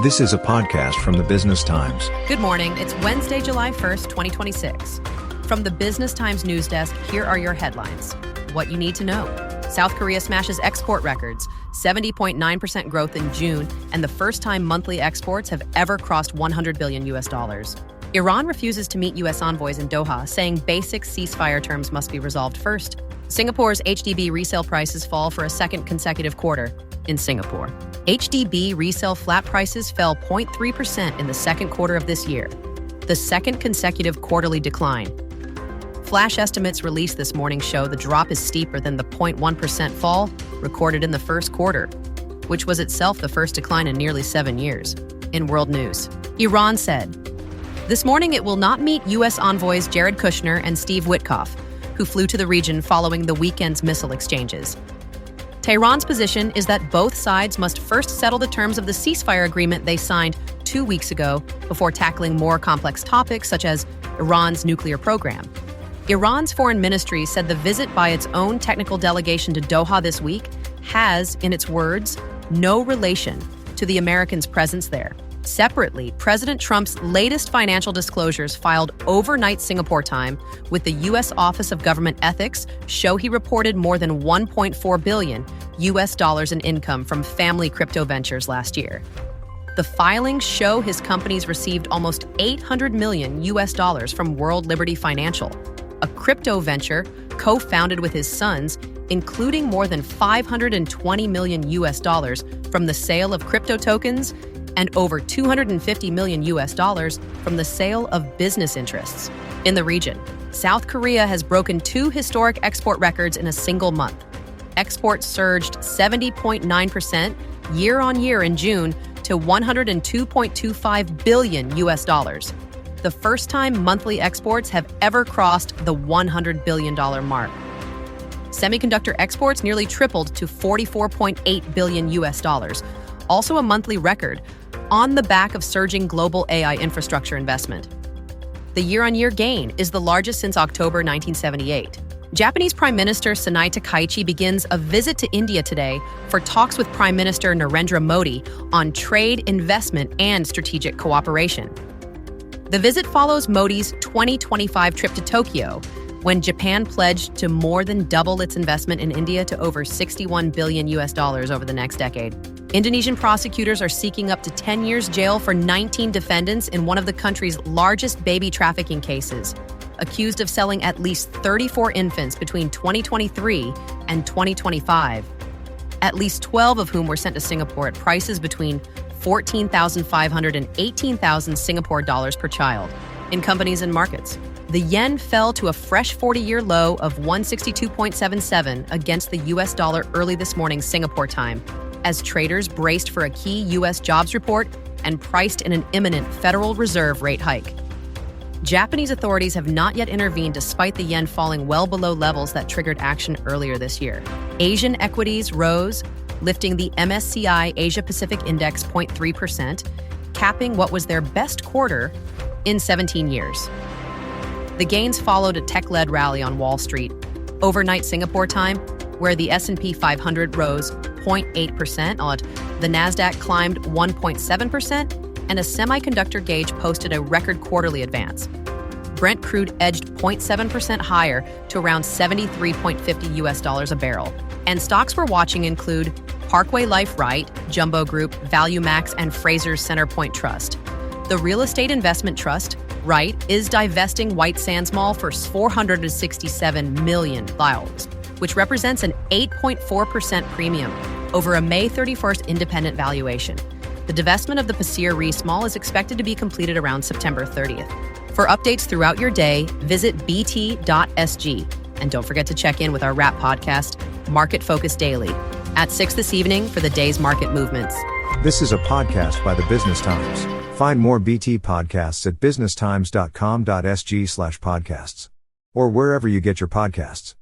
This is a podcast from the Business Times. Good morning. It's Wednesday, July 1st, 2026. From the Business Times news desk, here are your headlines. What you need to know. South Korea smashes export records, 70.9% growth in June, and the first time monthly exports have ever crossed $100 billion. Iran refuses to meet U.S. envoys in Doha, saying basic ceasefire terms must be resolved first. Singapore's HDB resale prices fall for a second consecutive quarter in Singapore. HDB resale flat prices fell 0.3% in the second quarter of this year, the second consecutive quarterly decline. Flash estimates released this morning show the drop is steeper than the 0.1% fall recorded in the first quarter, which was itself the first decline in nearly 7 years. In world news, Iran said, this morning it will not meet U.S. envoys Jared Kushner and Steve Witkoff, who flew to the region following the weekend's missile exchanges. Tehran's position is that both sides must first settle the terms of the ceasefire agreement they signed 2 weeks ago before tackling more complex topics such as Iran's nuclear program. Iran's foreign ministry said the visit by its own technical delegation to Doha this week has, in its words, no relation to the Americans' presence there. Separately, President Trump's latest financial disclosures filed overnight Singapore time with the U.S. Office of Government Ethics show he reported more than $1.4 billion in income from family crypto ventures last year. The filings show his companies received almost $800 million from World Liberty Financial, a crypto venture co-founded with his sons, including more than $520 million from the sale of crypto tokens and over $250 million from the sale of business interests. In the region, South Korea has broken 2 historic export records in a single month. Exports surged 70.9% year-on-year in June to $102.25 billion. The first time monthly exports have ever crossed the $100 billion mark. Semiconductor exports nearly tripled to $44.8 billion, also a monthly record, on the back of surging global AI infrastructure investment. The year-on-year gain is the largest since October 1978. Japanese Prime Minister Sanai Takaichi begins a visit to India today for talks with Prime Minister Narendra Modi on trade, investment, and strategic cooperation. The visit follows Modi's 2025 trip to Tokyo, when Japan pledged to more than double its investment in India to over $61 billion over the next decade. Indonesian prosecutors are seeking up to 10 years jail for 19 defendants in one of the country's largest baby trafficking cases, accused of selling at least 34 infants between 2023 and 2025, at least 12 of whom were sent to Singapore at prices between 14,500 and 18,000 Singapore dollars per child. In companies and markets, the yen fell to a fresh 40-year low of 162.77 against the U.S. dollar early this morning Singapore time, as traders braced for a key U.S. jobs report and priced in an imminent Federal Reserve rate hike. Japanese authorities have not yet intervened despite the yen falling well below levels that triggered action earlier this year. Asian equities rose, lifting the MSCI Asia Pacific Index 0.3%, capping what was their best quarter in 17 years. The gains followed a tech-led rally on Wall Street, overnight Singapore time, where the S&P 500 rose 0.8%, while the Nasdaq climbed 1.7%, and a semiconductor gauge posted a record quarterly advance. Brent crude edged 0.7% higher to around $73.50 a barrel. And stocks we're watching include Parkway Life Right, Jumbo Group, Value Max, and Fraser's Centerpoint Trust. The real estate investment trust, Right, is divesting White Sands Mall for $467 million, which represents an 8.4% premium over a May 31st independent valuation. The divestment of the Pasir Ris Mall is expected to be completed around September 30th. For updates throughout your day, visit bt.sg. And don't forget to check in with our wrap podcast, Market Focus Daily, at 6 this evening for the day's market movements. This is a podcast by the Business Times. Find more BT podcasts at businesstimes.com.sg/podcasts or wherever you get your podcasts.